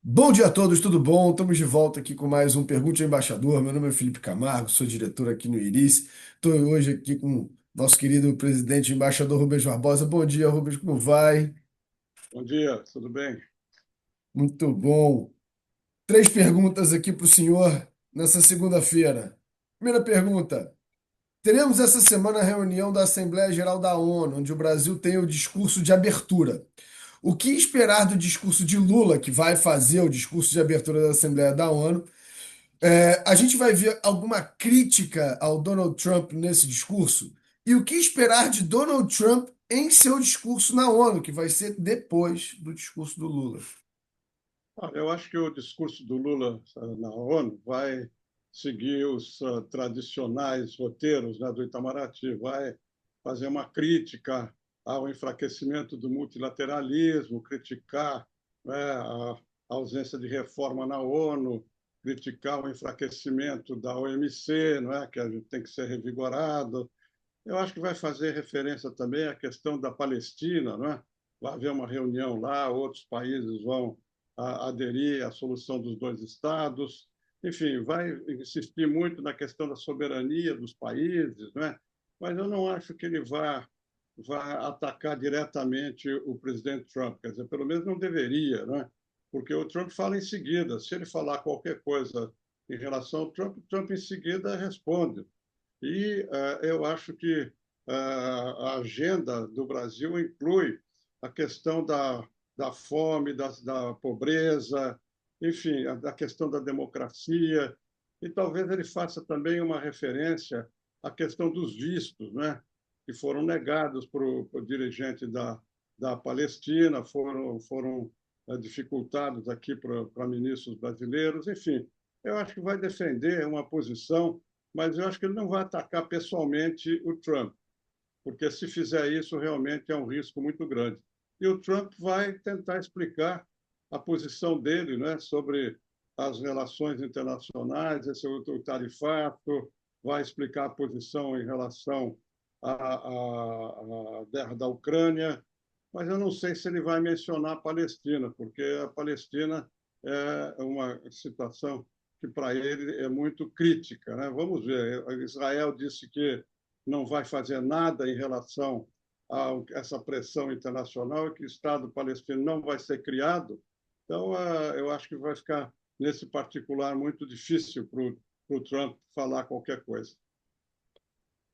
Bom dia a todos, tudo bom? Estamos de volta aqui com mais um Pergunte ao Embaixador. Meu nome é Felipe Camargo, sou diretor aqui no Iris. Estou hoje aqui com o nosso querido presidente e embaixador Rubens Barbosa. Bom dia, Rubens, como vai? Bom dia, tudo bem? Muito bom. Três perguntas aqui para o senhor nessa segunda-feira. Primeira pergunta: teremos essa semana a reunião da Assembleia Geral da ONU, onde o Brasil tem o discurso de abertura. O que esperar do discurso de Lula, que vai fazer o discurso de abertura da Assembleia da ONU? A gente vai ver alguma crítica ao Donald Trump nesse discurso? E o que esperar de Donald Trump em seu discurso na ONU, que vai ser depois do discurso do Lula? Olha, eu acho que o discurso do Lula na ONU vai seguir os tradicionais roteiros, né, do Itamaraty, vai fazer uma crítica ao enfraquecimento do multilateralismo, criticar, né, a ausência de reforma na ONU, criticar o enfraquecimento da OMC, não é, que a gente tem que ser revigorado. Eu acho que vai fazer referência também à questão da Palestina, não é? Vai haver uma reunião lá, outros países vão aderir à solução dos dois estados. Enfim, vai insistir muito na questão da soberania dos países, não é? Mas eu não acho que ele vá atacar diretamente o presidente Trump. Quer dizer, pelo menos não deveria, não é? Porque o Trump fala em seguida. Se ele falar qualquer coisa em relação ao Trump, Trump em seguida responde. E eu acho que a agenda do Brasil inclui a questão da fome, da pobreza, enfim, da questão da democracia. E talvez ele faça também uma referência à questão dos vistos, né? Que foram negados para o dirigente da Palestina, foram dificultados aqui para ministros brasileiros. Enfim, eu acho que vai defender uma posição, mas eu acho que ele não vai atacar pessoalmente o Trump, porque se fizer isso, realmente é um risco muito grande. E o Trump vai tentar explicar a posição dele, né, sobre as relações internacionais, esse o tarifato, vai explicar a posição em relação à guerra da Ucrânia, mas eu não sei se ele vai mencionar a Palestina, porque a Palestina é uma situação que para ele é muito crítica, né? Vamos ver, Israel disse que não vai fazer nada em relação a essa pressão internacional e que o Estado palestino não vai ser criado. Então, eu acho que vai ficar, nesse particular, muito difícil para o Trump falar qualquer coisa.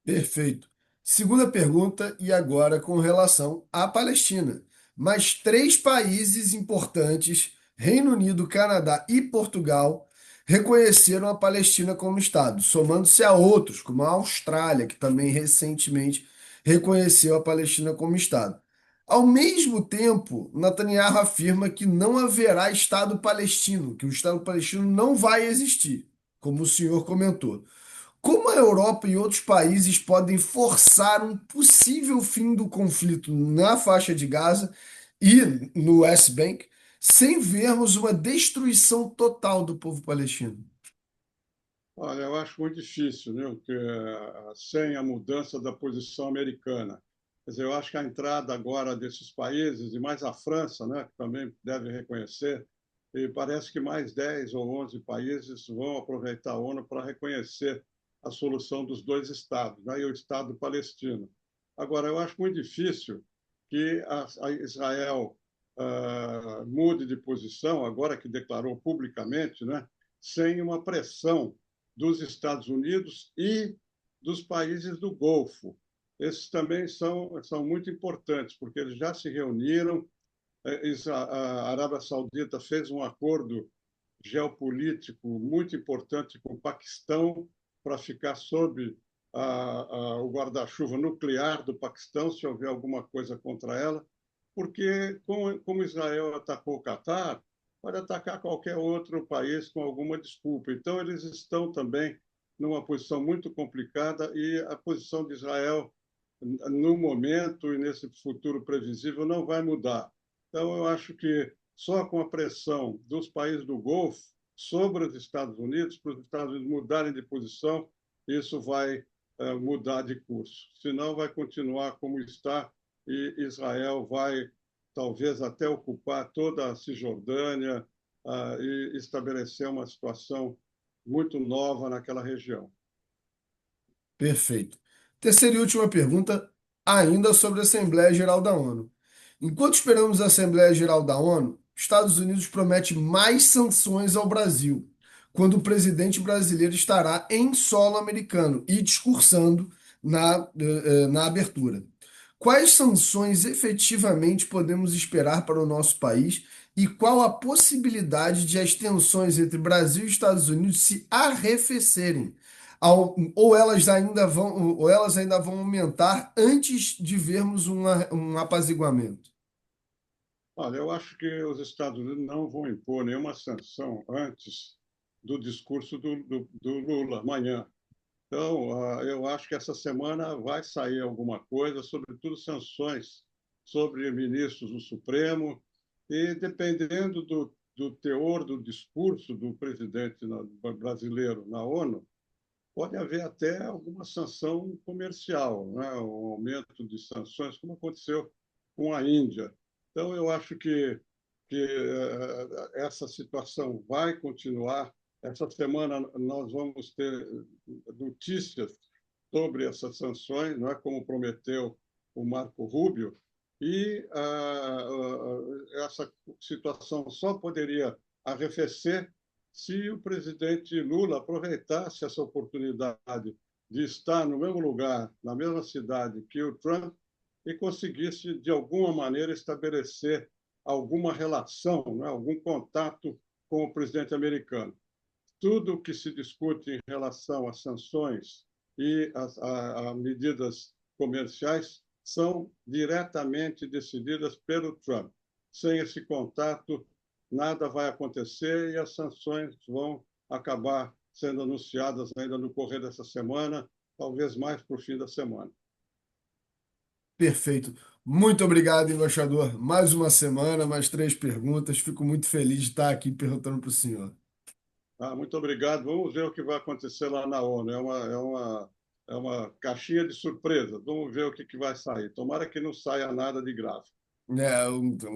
Perfeito. Segunda pergunta, e agora com relação à Palestina. Mas três países importantes, Reino Unido, Canadá e Portugal, reconheceram a Palestina como Estado, somando-se a outros, como a Austrália, que também recentemente reconheceu a Palestina como Estado. Ao mesmo tempo, Netanyahu afirma que não haverá Estado palestino, que o Estado palestino não vai existir, como o senhor comentou. Como a Europa e outros países podem forçar um possível fim do conflito na faixa de Gaza e no West Bank, sem vermos uma destruição total do povo palestino? Olha, eu acho muito difícil, né? Porque, sem a mudança da posição americana. Quer dizer, eu acho que a entrada agora desses países, e mais a França, né, que também deve reconhecer, e parece que mais 10 ou 11 países vão aproveitar a ONU para reconhecer a solução dos dois Estados, né, e o Estado palestino. Agora, eu acho muito difícil que a Israel mude de posição, agora que declarou publicamente, né, sem uma pressão dos Estados Unidos e dos países do Golfo. Esses também são muito importantes, porque eles já se reuniram. A Arábia Saudita fez um acordo geopolítico muito importante com o Paquistão para ficar sob o guarda-chuva nuclear do Paquistão, se houver alguma coisa contra ela, porque, como Israel atacou o Catar, pode atacar qualquer outro país com alguma desculpa. Então, eles estão também numa posição muito complicada e a posição de Israel, no momento e nesse futuro previsível, não vai mudar. Então, eu acho que só com a pressão dos países do Golfo sobre os Estados Unidos, para os Estados Unidos mudarem de posição, isso vai mudar de curso. Senão, vai continuar como está e Israel vai talvez até ocupar toda a Cisjordânia, e estabelecer uma situação muito nova naquela região. Perfeito. Terceira e última pergunta, ainda sobre a Assembleia Geral da ONU. Enquanto esperamos a Assembleia Geral da ONU, Estados Unidos promete mais sanções ao Brasil, quando o presidente brasileiro estará em solo americano e discursando na abertura. Quais sanções efetivamente podemos esperar para o nosso país e qual a possibilidade de as tensões entre Brasil e Estados Unidos se arrefecerem? Ou elas ainda vão aumentar antes de vermos um apaziguamento? Olha, eu acho que os Estados Unidos não vão impor nenhuma sanção antes do discurso do Lula amanhã. Então, eu acho que essa semana vai sair alguma coisa, sobretudo sanções sobre ministros do Supremo, e dependendo do teor do discurso do presidente brasileiro na ONU, pode haver até alguma sanção comercial, né? Um aumento de sanções, como aconteceu com a Índia. Então, eu acho que essa situação vai continuar. Essa semana nós vamos ter notícias sobre essas sanções, não é como prometeu o Marco Rubio, e essa situação só poderia arrefecer se o presidente Lula aproveitasse essa oportunidade de estar no mesmo lugar, na mesma cidade que o Trump, e conseguisse, de alguma maneira, estabelecer alguma relação, né, algum contato com o presidente americano. Tudo o que se discute em relação às sanções e a medidas comerciais são diretamente decididas pelo Trump. Sem esse contato, nada vai acontecer e as sanções vão acabar sendo anunciadas ainda no correr dessa semana, talvez mais para o fim da semana. Perfeito. Muito obrigado, embaixador. Mais uma semana, mais três perguntas. Fico muito feliz de estar aqui perguntando para o senhor. Muito obrigado. Vamos ver o que vai acontecer lá na ONU. É uma caixinha de surpresas. Vamos ver o que vai sair. Tomara que não saia nada de grave.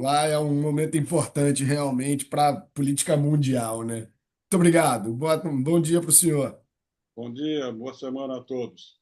Lá é um momento importante realmente para a política mundial, né? Muito obrigado. Um bom dia para o senhor. Bom dia, boa semana a todos.